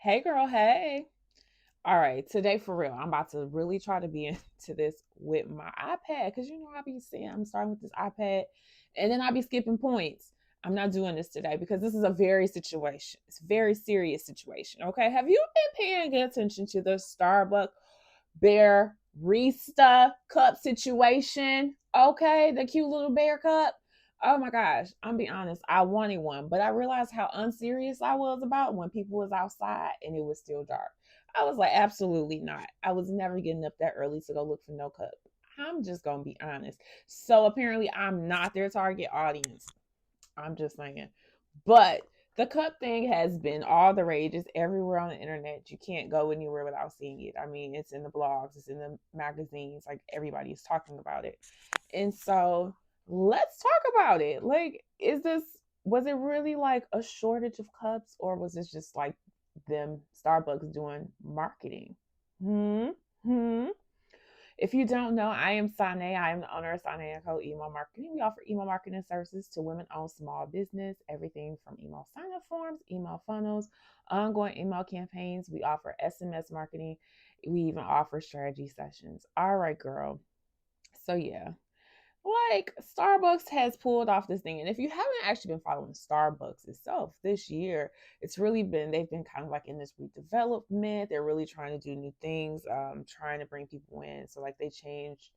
Hey girl, hey. All right, today for real, I'm about to really try to be into this with my iPad because I be saying I'm starting with this iPad and then I be skipping points. I'm not doing this today because this is a very situation. It's a very serious situation. Okay. Have you been paying attention to the Starbucks Bearista Cup situation? Okay, the cute little bear cup. Oh my gosh, I'm be honest, I wanted one, but I realized how unserious I was about when people was outside and it was still dark. I was like, absolutely not. I was never getting up that early to go look for no cup. I'm just gonna be honest. So apparently I'm not their target audience. I'm just saying. But the cup thing has been all the rages everywhere on the internet. You can't go anywhere without seeing it. I mean, it's in the blogs, it's in the magazines, like everybody's talking about it. And so let's talk about it. Like, was it really like a shortage of cups, or was this just like them Starbucks doing marketing? Hmm. Hmm. If you don't know, I am Sane. I am the owner of Sane & Co. Email Marketing. We offer email marketing services to women-owned small business, everything from email sign-up forms, email funnels, ongoing email campaigns. We offer SMS marketing. We even offer strategy sessions. All right, girl. So yeah, like Starbucks has pulled off this thing. And if you haven't actually been following Starbucks itself this year, it's really been, they've been kind of like in this redevelopment. They're really trying to do new things, trying to bring people in. So like they changed,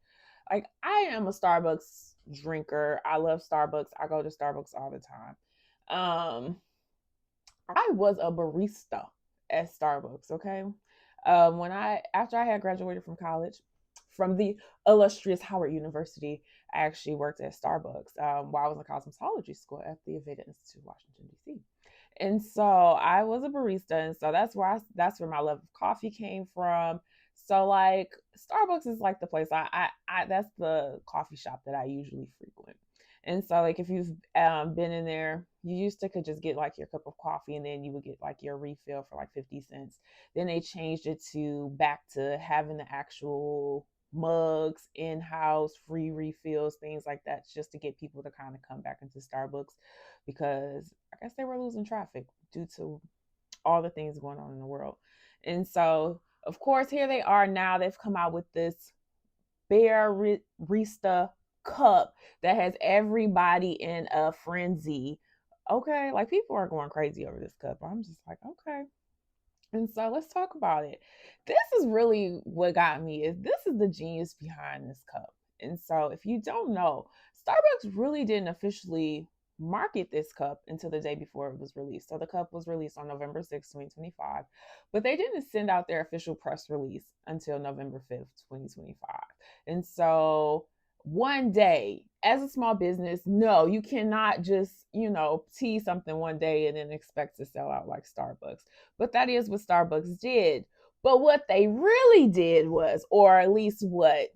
like I am a Starbucks drinker. I love Starbucks. I go to Starbucks all the time. Um, I was a barista at Starbucks, okay? After I had graduated from college, from the illustrious Howard University, I actually worked at Starbucks while I was in cosmetology school at the Aveda Institute, Washington D.C. And so I was a barista, and so that's where my love of coffee came from. So like Starbucks is like the place I that's the coffee shop that I usually frequent. And so like if you've been in there, you used to could just get like your cup of coffee and then you would get like your refill for like 50 cents. Then they changed it to back to having the actual mugs in-house, free refills, things like that, just to get people to kind of come back into Starbucks because I guess they were losing traffic due to all the things going on in the world. And so, of course, here they are now. They've come out with this Bearista Cup that has everybody in a frenzy. Okay, like people are going crazy over this cup. I'm just like, okay. And so let's talk about it. This is really what got me is this is the genius behind this cup. And so if you don't know, Starbucks really didn't officially market this cup until the day before it was released. So the cup was released on November 6th, 2025, but they didn't send out their official press release until November 5th, 2025. And so one day as a small business, no, you cannot just, tease something one day and then expect to sell out like Starbucks. But that is what Starbucks did. But what they really did was, or at least what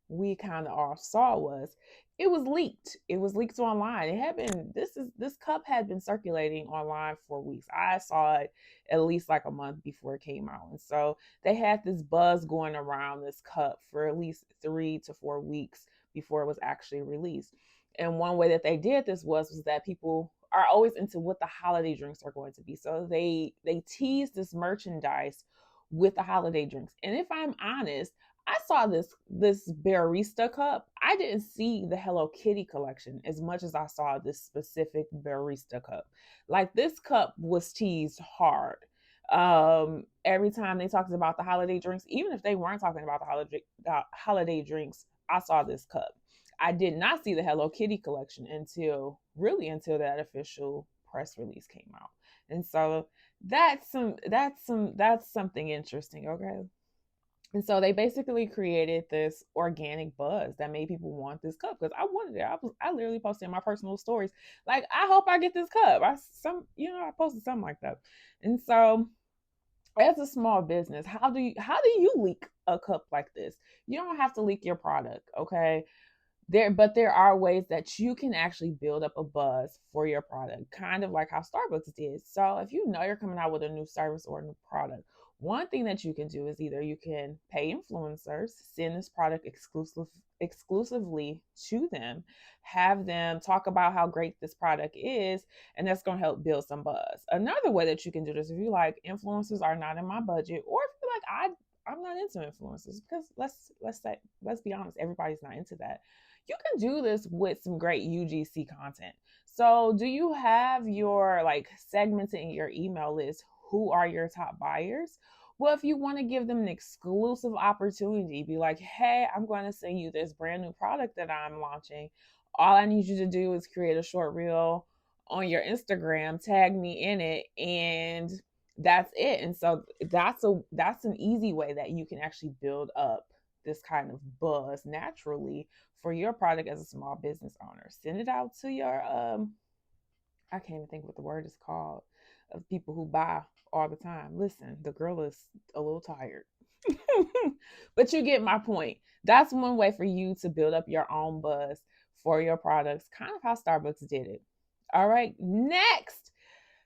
we kind of all saw was it was leaked. It was leaked online. It had been this cup had been circulating online for weeks. I saw it at least like a month before it came out. And so they had this buzz going around this cup for at least 3 to 4 weeks before it was actually released. And one way that they did this was that people are always into what the holiday drinks are going to be. So they teased this merchandise with the holiday drinks. And if I'm honest, I saw this barista cup. I didn't see the Hello Kitty collection as much as I saw this specific barista cup. Like this cup was teased hard. Every time they talked about the holiday drinks, even if they weren't talking about the holiday drinks, I saw this cup. I did not see the Hello Kitty collection until that official press release came out. And so that's something interesting, okay? And so they basically created this organic buzz that made people want this cup because I wanted it. I literally posted in my personal stories like I hope I get this cup. I posted something like that. And so as a small business, how do you leak a cup like this? You don't have to leak your product, okay? There are ways that you can actually build up a buzz for your product, kind of like how Starbucks did. So if you know you're coming out with a new service or a new product, one thing that you can do is either you can pay influencers, send this product exclusively to them, have them talk about how great this product is, and that's going to help build some buzz. Another way that you can do this, if you like influencers are not in my budget, or if you're like I'm not into influencers, because let's be honest, everybody's not into that. You can do this with some great UGC content. So, do you have your like segments in your email list? Who are your top buyers? Well, if you want to give them an exclusive opportunity, be like, hey, I'm going to send you this brand new product that I'm launching. All I need you to do is create a short reel on your Instagram, tag me in it, and that's it. And so that's an easy way that you can actually build up this kind of buzz naturally for your product as a small business owner. Send it out to your I can't even think what the word is called, of people who buy all the time. Listen, the girl is a little tired. But you get my point. That's one way for you to build up your own buzz for your products, kind of how Starbucks did it. All right, next,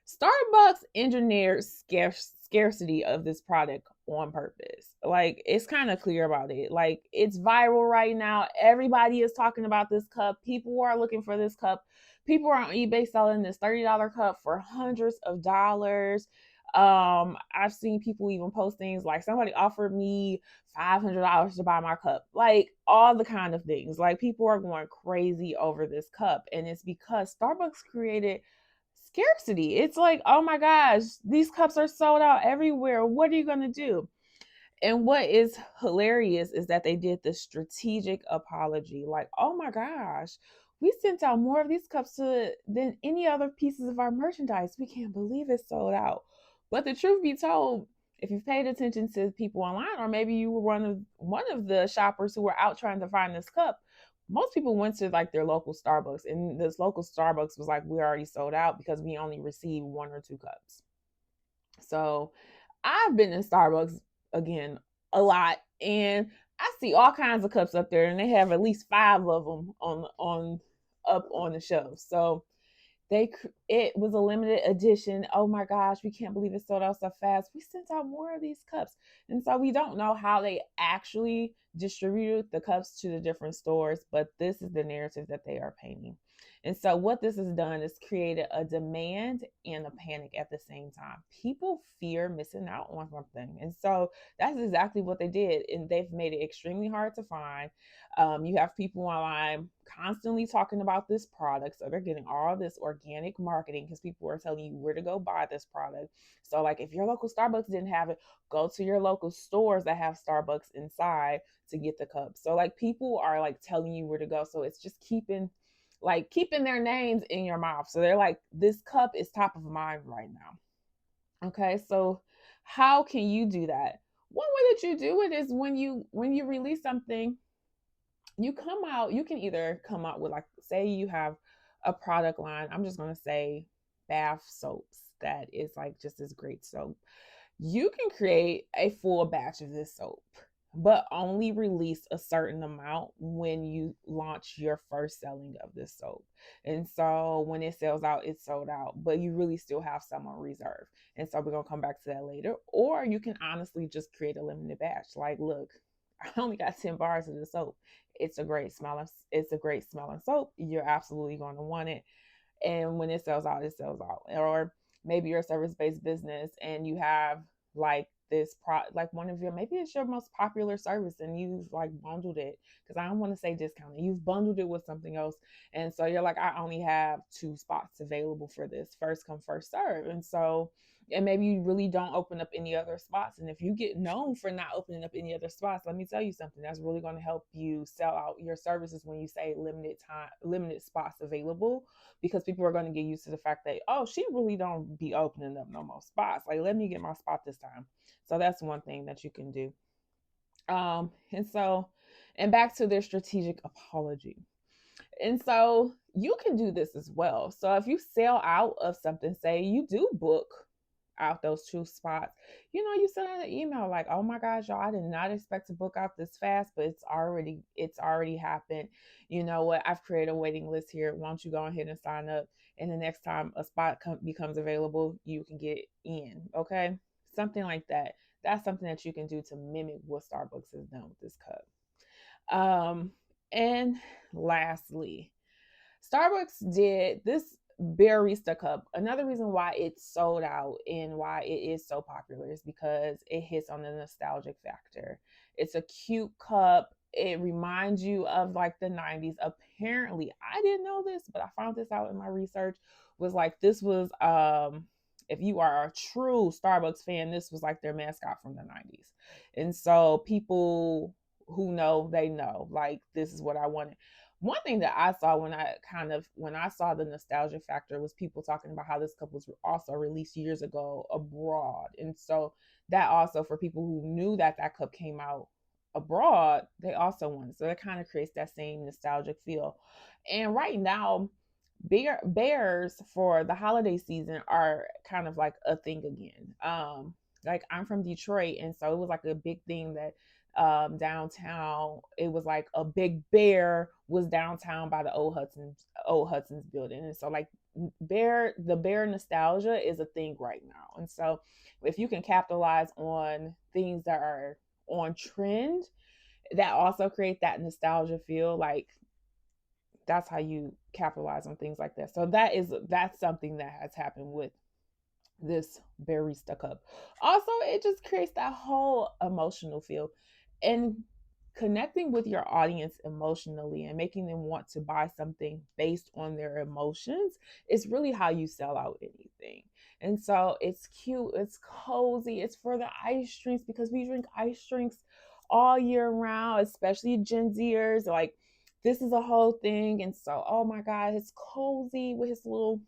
Starbucks engineered scarcity of this product on purpose. Like, it's kind of clear about it. Like, it's viral right now. Everybody is talking about this cup. People are looking for this cup. People are on eBay selling this $30 cup for hundreds of dollars. I've seen people even post things like somebody offered me $500 to buy my cup, like all the kind of things. Like, people are going crazy over this cup, and it's because Starbucks created scarcity. It's like, oh my gosh, these cups are sold out everywhere. What are you going to do? And what is hilarious is that they did the strategic apology. Like, oh my gosh, we sent out more of these cups than any other pieces of our merchandise. We can't believe it's sold out. But the truth be told, if you've paid attention to people online, or maybe you were one of the shoppers who were out trying to find this cup, most people went to like their local Starbucks, and this local Starbucks was like, we already sold out because we only received one or two cups. So I've been in Starbucks again a lot, and I see all kinds of cups up there, and they have at least five of them on up on the shelf. So it was a limited edition. Oh my gosh, we can't believe it sold out so fast. We sent out more of these cups. And so we don't know how they actually distributed the cups to the different stores, but this is the narrative that they are painting. And so what this has done is created a demand and a panic at the same time. People fear missing out on something. And so that's exactly what they did. And they've made it extremely hard to find. You have people online constantly talking about this product. So they're getting all this organic marketing because people are telling you where to go buy this product. So, like, if your local Starbucks didn't have it, go to your local stores that have Starbucks inside to get the cup. So, like, people are like telling you where to go. So it's just keeping their names in your mouth. So they're like, this cup is top of mind right now. Okay, so how can you do that? One way that you do it is when you release something, you can either come out with, like, say you have a product line. I'm just going to say bath soaps that is like just this great soap. You can create a full batch of this soap, but only release a certain amount when you launch your first selling of this soap. And so when it sells out, it's sold out, but you really still have some on reserve. And so we're going to come back to that later. Or you can honestly just create a limited batch. Like, look, I only got 10 bars of the soap. It's a great smelling soap. You're absolutely going to want it. And when it sells out, it sells out. Or maybe you're a service-based business and you have like like one of your, maybe it's your most popular service, and you've like bundled it, because I don't want to say discounted, you've bundled it with something else. And so you're like, I only have 2 spots available for this, first come first serve. And maybe you really don't open up any other spots. And if you get known for not opening up any other spots, let me tell you something that's really going to help you sell out your services when you say limited spots available, because people are going to get used to the fact that, oh, she really don't be opening up no more spots. Like, let me get my spot this time. So that's one thing that you can do. And back to their strategic apology. And so you can do this as well. So if you sell out of something, say you do book, out those 2 spots, you send out an email like, oh my gosh, y'all, I did not expect to book out this fast, but it's already happened. You know what? I've created a waiting list here. Why don't you go ahead and sign up? And the next time a spot becomes available, you can get in. Okay. Something like that. That's something that you can do to mimic what Starbucks has done with this cup. And lastly, Starbucks did this Bearista Cup. Another reason why it's sold out and why it is so popular is because it hits on the nostalgic factor. It's a cute cup. It reminds you of like the 90s. Apparently, I didn't know this, but I found this out in my research. Was like this was if you are a true Starbucks fan, this was like their mascot from the 90s. And so people who know, they know, like this is what I wanted. One thing that I saw when I saw the nostalgia factor was people talking about how this cup was also released years ago abroad. And so that also, for people who knew that that cup came out abroad, they also wanted. So it kind of creates that same nostalgic feel. And right now, bears for the holiday season are kind of like a thing again. Like I'm from Detroit, and so it was like a big thing that downtown, it was like a big bear was downtown by the old Hudson's building. And so like the bear nostalgia is a thing right now. And so if you can capitalize on things that are on trend, that also create that nostalgia feel, like that's how you capitalize on things like that. So that's something that has happened with this barista cup. Also, it just creates that whole emotional feel, and connecting with your audience emotionally and making them want to buy something based on their emotions is really how you sell out anything. And so it's cute, it's cozy, it's for the ice drinks, because we drink ice drinks all year round, especially Gen Zers. Like this is a whole thing. And so, oh my God, it's cozy with his little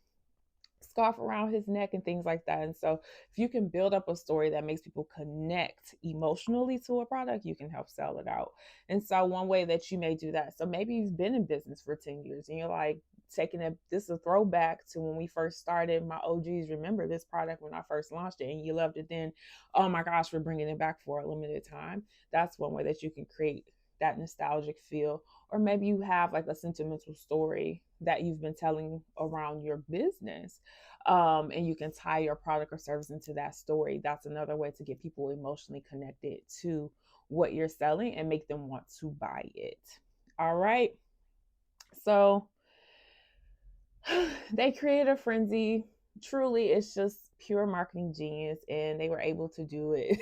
scarf around his neck and things like that. And so if you can build up a story that makes people connect emotionally to a product, you can help sell it out. And so one way that you may do that, so maybe you've been in business for 10 years and you're like taking it, this is a throwback to when we first started. My OGs remember this product when I first launched it and you loved it then. Oh my gosh, we're bringing it back for a limited time. That's one way that you can create that nostalgic feel. Or maybe you have like a sentimental story that you've been telling around your business, and you can tie your product or service into that story. That's another way to get people emotionally connected to what you're selling and make them want to buy it. All right, so they created a frenzy. Truly, it's just pure marketing genius, and they were able to do it.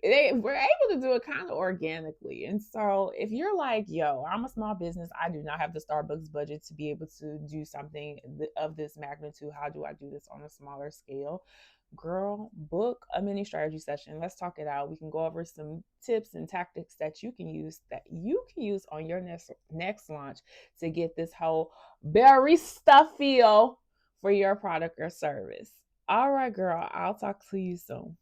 They were able to do it kind of organically. And so if you're like, yo, I'm a small business, I do not have the Starbucks budget to be able to do something of this magnitude. How do I do this on a smaller scale? Girl, book a mini strategy session. Let's talk it out. We can go over some tips and tactics that you can use on your next launch to get this whole barista feel for your product or service. All right, girl, I'll talk to you soon.